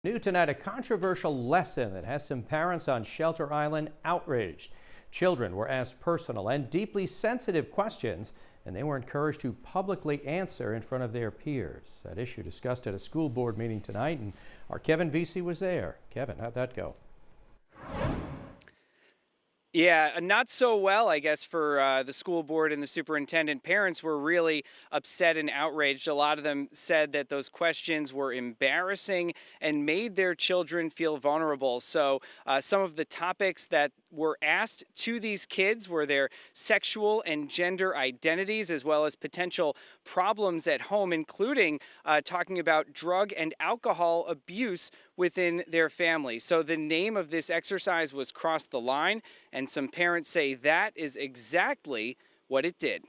New tonight, a controversial lesson that has some parents on Shelter Island outraged. Children were asked personal and deeply sensitive questions, and they were encouraged to publicly answer in front of their peers. That issue discussed at a school board meeting tonight, and our Kevin Vesey was there. Kevin, how'd that go? Yeah, not so well, I guess, for the school board and the superintendent. Parents were really upset and outraged. A lot of them said that those questions were embarrassing and made their children feel vulnerable. So some of the topics that were asked to these kids were their sexual and gender identities, as well as potential problems at home, including talking about drug and alcohol abuse within their family. So the name of this exercise was Cross the Line, and some parents say that is exactly what it did.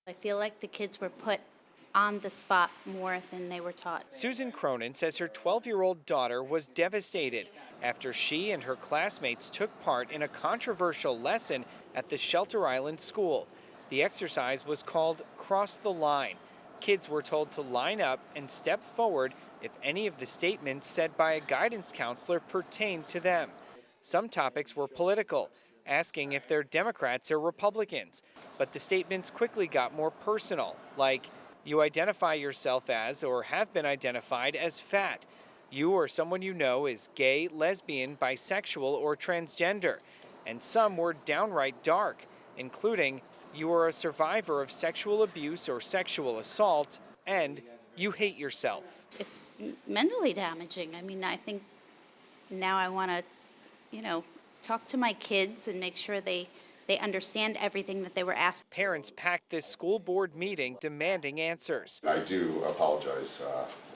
I feel like the kids were put on the spot more than they were taught. Susan Cronin says her 12-year-old daughter was devastated after she and her classmates took part in a controversial lesson at the Shelter Island school. The exercise was called Cross the Line. Kids were told to line up and step forward if any of the statements said by a guidance counselor pertained to them. Some topics were political, asking if they're Democrats or Republicans, but the statements quickly got more personal, like, you identify yourself as or have been identified as fat. You or someone you know is gay, lesbian, bisexual, or transgender. And some were downright dark, including, you are a survivor of sexual abuse or sexual assault, and you hate yourself. It's mentally damaging. I mean, I think now I want to, talk to my kids and make sure they understand everything that they were asked. Parents packed this school board meeting demanding answers. I do apologize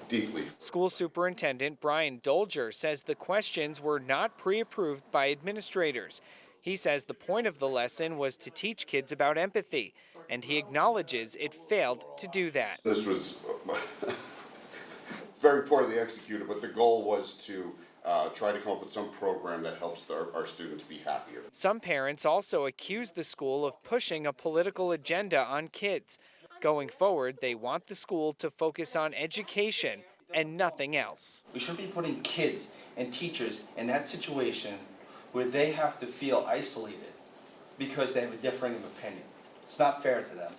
deeply. School Superintendent Brian Dolger says the questions were not pre-approved by administrators. He says the point of the lesson was to teach kids about empathy, and he acknowledges it failed to do that. This was very poorly executed, but the goal was to try to come up with some program that helps our students be happier. Some parents also accuse the school of pushing a political agenda on kids. Going forward, they want the school to focus on education and nothing else. We shouldn't be putting kids and teachers in that situation where they have to feel isolated because they have a differing of opinion. It's not fair to them.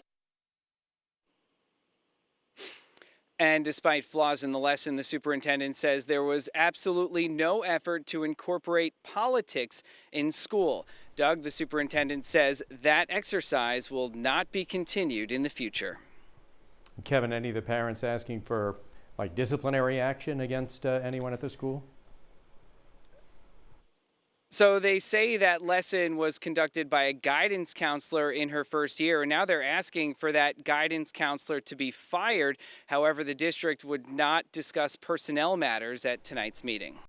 And despite flaws in the lesson, the superintendent says there was absolutely no effort to incorporate politics in school. Doug, the superintendent, says that exercise will not be continued in the future. Kevin, any of the parents asking for disciplinary action against anyone at the school? So they say that lesson was conducted by a guidance counselor in her first year, and now they're asking for that guidance counselor to be fired. However, the district would not discuss personnel matters at tonight's meeting.